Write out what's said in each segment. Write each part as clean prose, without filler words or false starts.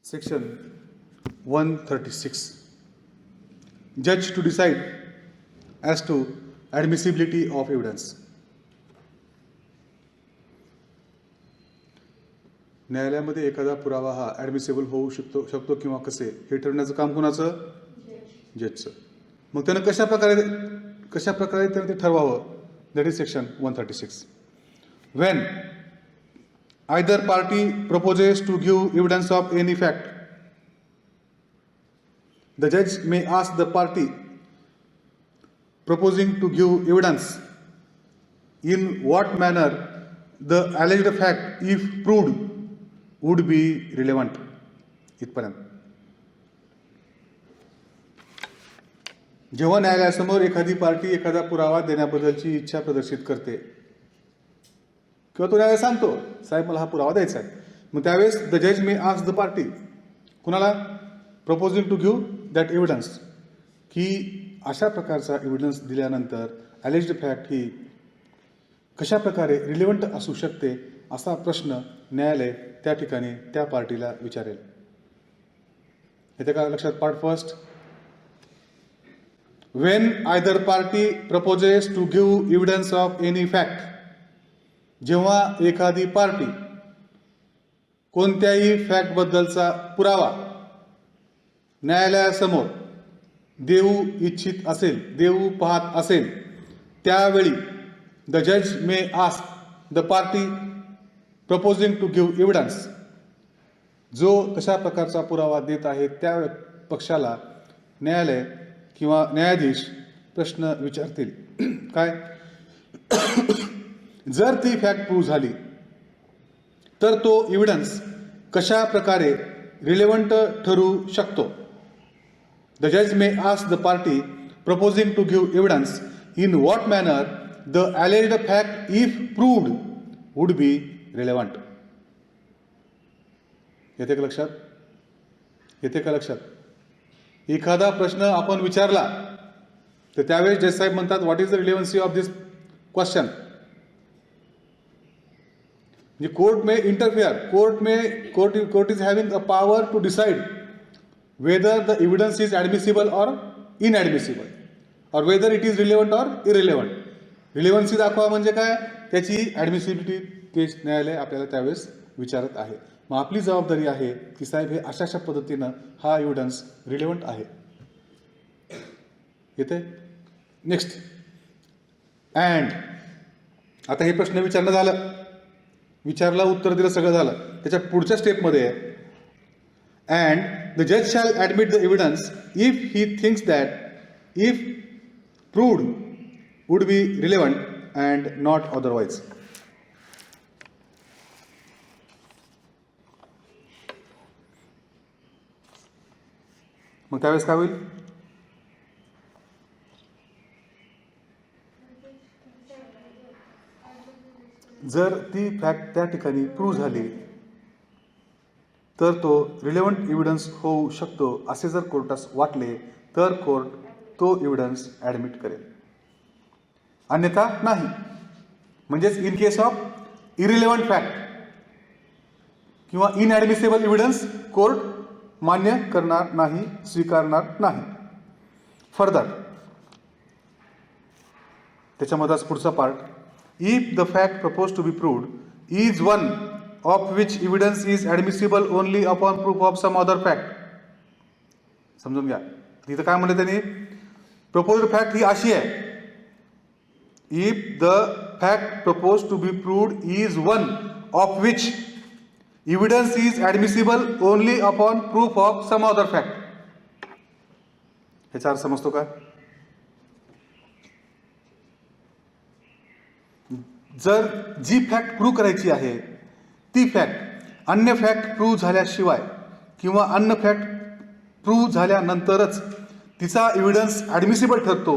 Section 136. Judge to decide as to admissibility of evidence. न्यायालयामध्ये एखादा पुरावा हा ॲडमिसिबल होऊ शकतो किंवा कसे हे ठरवण्याचं काम कोणाचं? जजचं. मग त्यानं कशा प्रकारे त्यानं ते ठरवावं? That is section 136. When either party proposes to give evidence of any fact, the judge may ask the party proposing to give evidence in what manner the alleged fact, if proved, would be relevant. इथपर्यंत. जेव्हा न्यायालयासमोर एखादी party एखादा पुरावा देण्याबद्दलची इच्छा प्रदर्शित करते किंवा तो न्यायालय सांगतो साहेब मला हा पुरावा द्यायचा आहे, मग त्यावेळेस द जज मे आस्क द पार्टी, कुणाला? Proposing to give that evidence, की अशा प्रकारचा एव्हिडन्स दिल्यानंतर अलेज्ड फॅक्ट ही कशा प्रकारे रिलेव्हंट असू शकते असा प्रश्न न्यायालय त्या ठिकाणी त्या पार्टीला विचारेल. येते का लक्षात? Part first. When either party proposes to give evidence of any fact, जेव्हा एखादी पार्टी कोणत्याही फॅक्टबद्दलचा पुरावा न्यायालयासमोर देऊ इच्छित असेल, देऊ पाहत असेल, त्यावेळी द जज may ask the party proposing to give evidence, जो तशा प्रकारचा पुरावा देत आहे त्या पक्षाला न्यायालय किंवा न्यायाधीश प्रश्न विचारतील. काय? जर ती फॅक्ट प्रूव्ह झाली तर तो एव्हिडन्स कशा प्रकारे रिलेव्हंट ठरू शकतो. द जज may ask the party proposing to give evidence in what manner the alleged fact, if proved, would be relevant. येते का लक्षात? येते का लक्षात? एखादा प्रश्न आपण विचारला तर त्यावेळेस जज साहेब म्हणतात what is the relevancy of this question. The court may interfere. Court is having a power to decide whether the evidence is admissible or inadmissible, or whether it is relevant or irrelevant. Relevancy दाखवा म्हणजे काय? त्याची ॲडमिसिबिलिटी ते न्यायालय आपल्याला त्यावेळेस विचारत आहे. मग आपली जबाबदारी आहे की साहेब हे अशा पद्धतीनं हा एव्हिडन्स रिलेव्हंट आहे. येते? नेक्स्ट. अँड आता हे प्रश्न विचारणं झालं, विचारला, उत्तर दिलं, सगळं झालं. त्याच्या पुढच्या स्टेपमध्ये अँड द जज shall admit the evidence if he thinks that if proved would be relevant and not otherwise. मग त्यावेळेस काय होईल? जर ती फॅक्ट त्या ठिकाणी प्रूव्ह झाली तर तो रिलेव्हंट एव्हिडन्स होऊ शकतो असे जर कोर्टास वाटले तर कोर्ट तो एव्हिडन्स ॲडमिट करेल, अन्यथा नाही. म्हणजेच in case of irrelevant fact किंवा इनॲडमिसेबल एव्हिडन्स कोर्ट मान्य करणार नाही, स्वीकारणार नाही. फर्दर त्याच्यामध्येच पुढचा part, if the fact proposed to be proved is one of which evidence is admissible only upon proof of some other fact. समजून घ्या. तिथं काय म्हणलं त्यांनी? प्रपोज्ड फॅक्ट ही अशी आहे, if the fact proposed to be proved is one of which evidence is admissible only upon proof of some other fact. ह्याचा अर्थ समजतो का? जर जी फॅक्ट प्रूव्ह करायची आहे ती फॅक्ट अन्य फॅक्ट प्रूव्ह झाल्याशिवाय किंवा अन्य फॅक्ट प्रूव्ह झाल्यानंतरच तिचा एव्हिडन्स ॲडमिसिबल ठरतो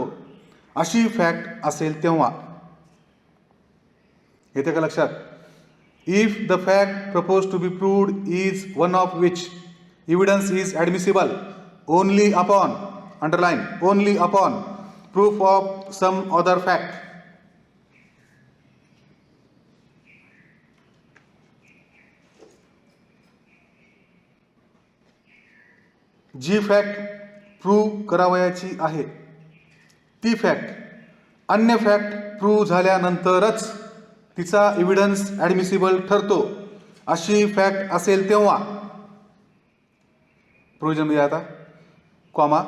अशी फॅक्ट असेल तेव्हा. येते का लक्षात? If the fact propose to be proved is one of which evidence is admissible only upon, underline, only upon proof of some other fact. जी फॅक्ट प्रूव्ह करावयाची आहे ती फॅक्ट अन्य फॅक्ट प्रूव्ह झाल्यानंतरच तिचा एव्हिडन्स ॲडमिसिबल ठरतो अशी फॅक्ट असेल तेव्हा प्रोविजन मध्ये आता comma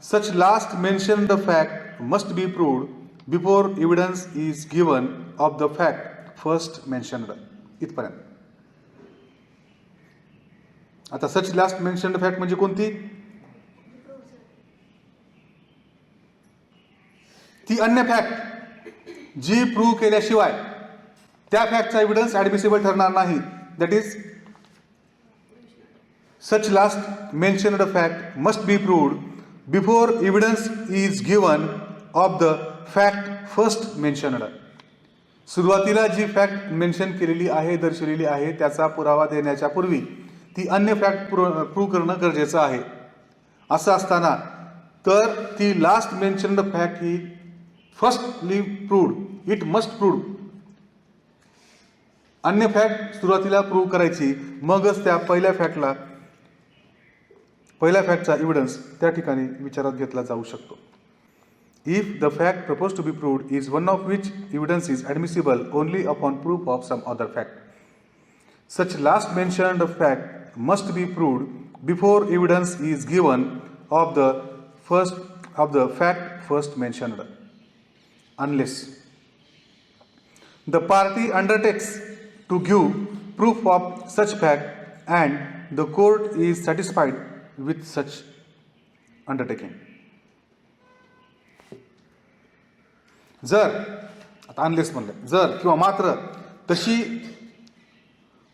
such last mentioned fact must be proved before evidence is given of the fact first mentioned इथपर्यंत. आता सच लास्ट मेन्शन्ड फॅक्ट म्हणजे कोणती? ती अन्य फॅक्ट जी प्रूव्ह केल्याशिवाय त्या फॅक्टचा एव्हिडन्स ॲडमिसिबल ठरणार नाही. That is such last mentioned fact must be proved before evidence is given of the fact first mentioned. सुरुवातीला जी फॅक्ट मेन्शन केलेली आहे, दर्शवलेली आहे, त्याचा पुरावा देण्याच्या पूर्वी ती अन्य फॅक्ट प्रूव्ह करणं गरजेचं आहे. असं असताना तर ती last mentioned fact he firstly proved, it must proved. अन्य फॅक्ट सुरुवातीला प्रूव्ह करायची, मगच त्या पहिल्या फॅक्टचा एव्हिडन्स त्या ठिकाणी विचारात घेतला जाऊ शकतो. If the fact proposed to be proved is one of which evidence is admissible only upon proof of some other fact, such last mentioned fact must be proved before evidence is given of the fact first mentioned, unless the party undertakes to give proof of such fact and the court is satisfied with such undertaking. जर आता unless म्हणलं, जर किंवा मात्र तशी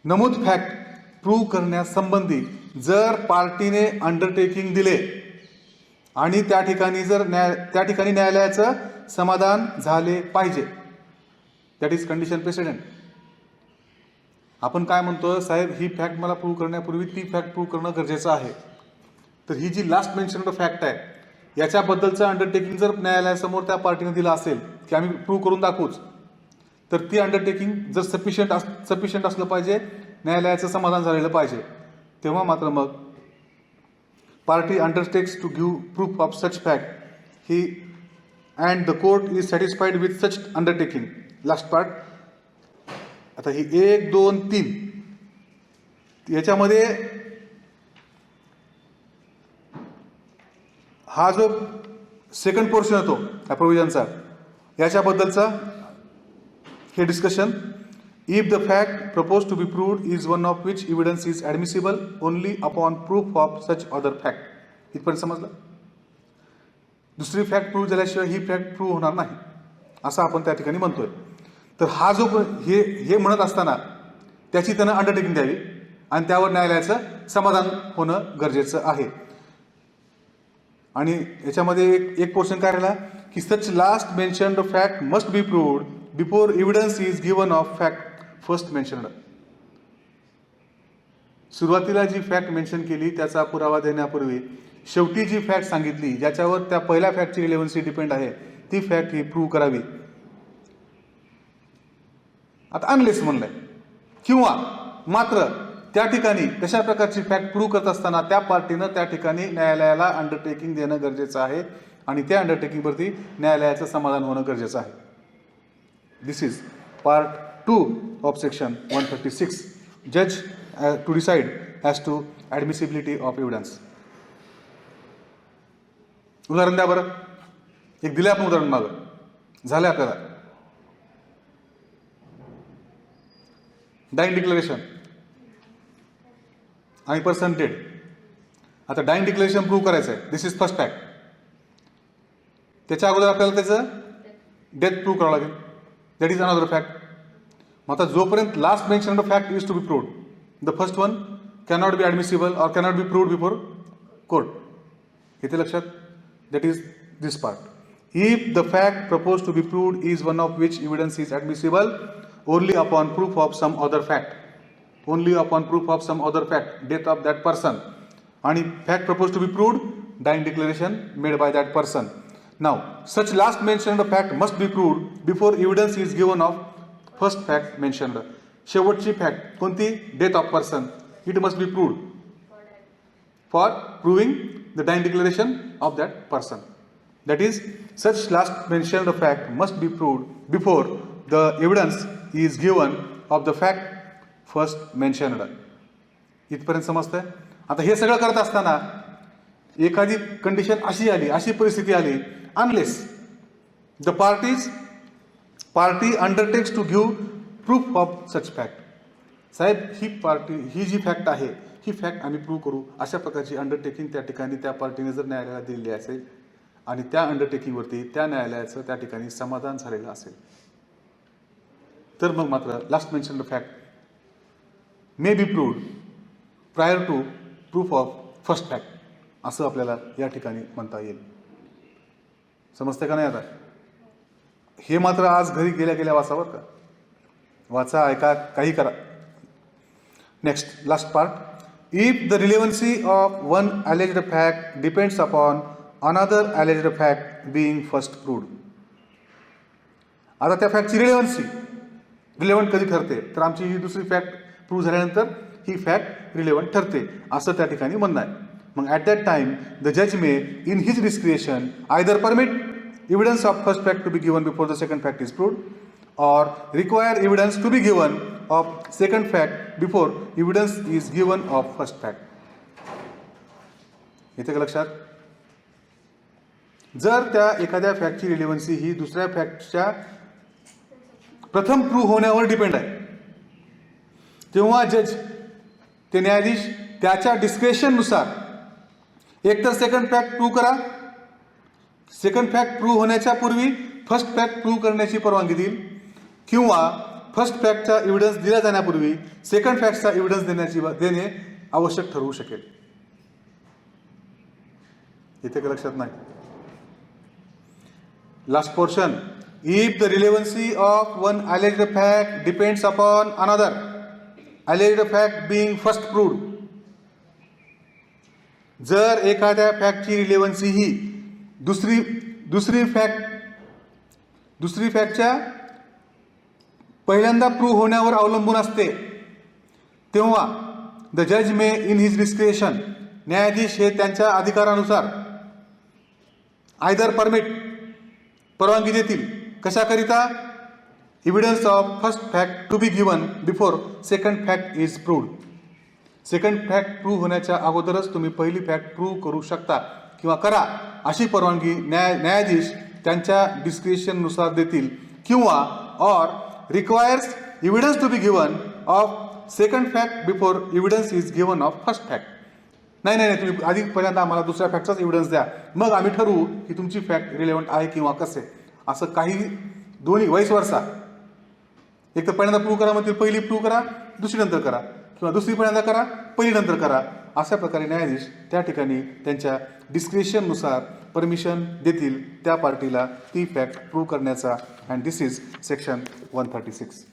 नमूद fact prove करण्यासंबंधी जर पार्टीने अंडरटेकिंग दिले आणि त्या ठिकाणी न्यायालयाचं समाधान झाले पाहिजे. That is condition president. आपण काय म्हणतो, साहेब ही फॅक्ट मला प्रूव्ह करण्यापूर्वी ती फॅक्ट प्रूव्ह करणं गरजेचं आहे. तर ही जी लास्ट मेन्शन्ड फॅक्ट आहे याच्याबद्दलचं अंडरटेकिंग जर न्यायालयासमोर त्या पार्टीने दिलं असेल की आम्ही प्रूव्ह करून दाखवूच, तर ती अंडरटेकिंग जर सफिशियंट असलं पाहिजे, न्यायालयाचं समाधान झालेलं पाहिजे, तेव्हा मात्र मग party undertakes to give proof of such fact ही and the court is satisfied with such undertaking. Last part. आता ही 1, 2, 3 याच्यामध्ये हा जो सेकंड पोर्शन होतो या प्रोव्हिजनचा, याच्याबद्दलचा हे discussion. If the fact propose to be proved is one of which evidence is admissible only upon proof of such other fact. इथपर्यंत समजलं. दुसरी फॅक्ट प्रूव्ह झाल्याशिवाय ही फॅक्ट प्रूव्ह होणार नाही असं आपण त्या ठिकाणी म्हणतोय. तर हा जो हे म्हणत असताना त्याची त्यानं अंडरटेकिंग द्यावी आणि त्यावर न्यायालयाचं समाधान होणं गरजेचं आहे. आणि याच्यामध्ये एक पोर्शन काय राहिला की such last mentioned fact must be proved before evidence is given of fact first mentioned. सुरुवातीला जी फॅक्ट मेन्शन केली त्याचा पुरावा देण्यापूर्वी शेवटी जी फॅक्ट सांगितली ज्याच्यावर त्या पहिल्या फॅक्टची रिलेव्हन्सी डिपेंड आहे ती फॅक्ट ही प्रूव्ह करावी. आता अनलेस म्हणलंय किंवा मात्र त्या ठिकाणी तशा प्रकारची फॅक्ट प्रूव्ह करत असताना त्या पार्टीनं त्या ठिकाणी न्यायालयाला अंडरटेकिंग देणं गरजेचं आहे आणि त्या अंडरटेकिंगवरती न्यायालयाचं समाधान होणं गरजेचं आहे. This is part 2 of section 136. जज to decide as to admissibility of evidence. उदाहरण द्या बरं. एक दिलं आपण उदाहरण मागं, झालं आपल्याला. डाईंग डिक्लेरेशन आणि पर्सन डेड. आता डाईंग डिक्लेरेशन प्रूव्ह करायचं आहे. This is first fact. त्याच्या अगोदर आपल्याला त्याचं डेथ प्रूव्ह करावं लागेल. That is another fact. मग आता जोपर्यंत last mentioned fact is to be proved, the first one cannot be admissible or cannot be proved before court. येते लक्षात. That is this part. If the fact propose to be proved is one of which evidence is admissible only upon proof of some other fact, only upon proof of some other fact, death of that person, and fact proposed to be proved, dying declaration made by that person. Now, such last mentioned fact must be proved before evidence is given of first fact mentioned. शेवटची fact कोणती? Death of person. It must be proved for proving the dying declaration of that person. That is, such last mentioned fact must be proved before the evidence is given of the fact first mentioned. इथपर्यंत समजतंय. आता हे सगळं करत असताना एखादी condition अशी आली, अशी परिस्थिती आली, unless the party undertakes to give proof of such fact. साहेब, ही जी फॅक्ट आहे, ही फॅक्ट आम्ही प्रूव्ह करू, अशा प्रकारची अंडरटेकिंग त्या ठिकाणी त्या पार्टीने जर न्यायालयाला दिलेली असेल आणि त्या अंडरटेकिंगवरती त्या न्यायालयाचं त्या ठिकाणी समाधान झालेलं असेल, तर मग मात्र last mentioned fact may be proved prior to proof of first fact, असं आपल्याला या ठिकाणी म्हणता येईल. समजते का नाही? आता हे मात्र आज घरी गेल्या गेल्या वाचा बरं का, वाचा, ऐका, काही करा. Next, last part. If the relevancy of one alleged fact depends upon another alleged fact being first proved. आता त्या फॅक्टची रिलेव्हंट कधी ठरते, तर आमची ही दुसरी फॅक्ट प्रूव्ह झाल्यानंतर ही फॅक्ट रिलेव्हंट ठरते, असं त्या ठिकाणी म्हणणं आहे. मग ॲट दॅट टाइम द जज may in his discretion either permit evidence of first fact to be given before the second fact is proved or require evidence to be given of second fact before evidence is given of first fact. येते का लक्षात? जर त्या एखाद्या फॅक्टची रिलेव्हन्सी ही दुसऱ्या फॅक्टच्या प्रथम prove होण्यावर depend आहे, तेव्हा जज, ते न्यायाधीश त्याच्या डिस्क्रेशननुसार एकतर सेकंड फॅक्ट प्रूव्ह करा, सेकंड फॅक्ट प्रूव्ह होण्याच्या पूर्वी फर्स्ट फॅक्ट प्रूव्ह करण्याची परवानगी देईल, किंवा फर्स्ट फॅक्टचा एव्हिडन्स दिला जाण्यापूर्वी सेकंड फॅक्टचा एव्हिडन्स देणे आवश्यक ठरवू शकेल. इथे का लक्षात नाही? Last portion. If the relevancy of one alleged fact depends upon another alleged fact being first proved. जर एखाद्या फॅक्टची रिलेव्हन्सी ही दुसरी फॅक्टच्या पहिल्यांदा प्रूव्ह होण्यावर अवलंबून असते, तेव्हा द जज मे इन हिज डिस्क्रिएशन, न्यायाधीश हे त्यांच्या अधिकारानुसार आयदर परमिट, परवानगी देतील, कशाकरिता? Evidence of first fact to be given before second fact is proved. Second fact prove होण्याच्या अगोदरच तुम्ही पहिली फॅक्ट प्रूव्ह करू शकता किंवा करा, अशी परवानगी न्यायाधीश त्यांच्या डिस्क्रिप्शननुसार देतील, किंवा or requires evidence to be given of second fact before evidence is given of first fact. नाही, तुम्ही आधी पहिल्यांदा आम्हाला दुसऱ्या फॅक्टचाच एव्हिडन्स द्या, मग आम्ही ठरवू की तुमची फॅक्ट रिलेव्हंट आहे किंवा कसे. असं काही दोन्ही वाईस वर्सा. एक तर पहिल्यांदा प्रूव्ह करा म्हणतील, पहिली प्रूव्ह करा, दुसरी नंतर करा, किंवा दुसरी पहिल्यांदा करा, पहिली नंतर करा. अशा प्रकारे न्यायाधीश त्या ठिकाणी त्यांच्या डिस्क्रिप्शननुसार परमिशन देतील त्या पार्टीला ती फॅक्ट प्रूव्ह करण्याचा. And this is section 136.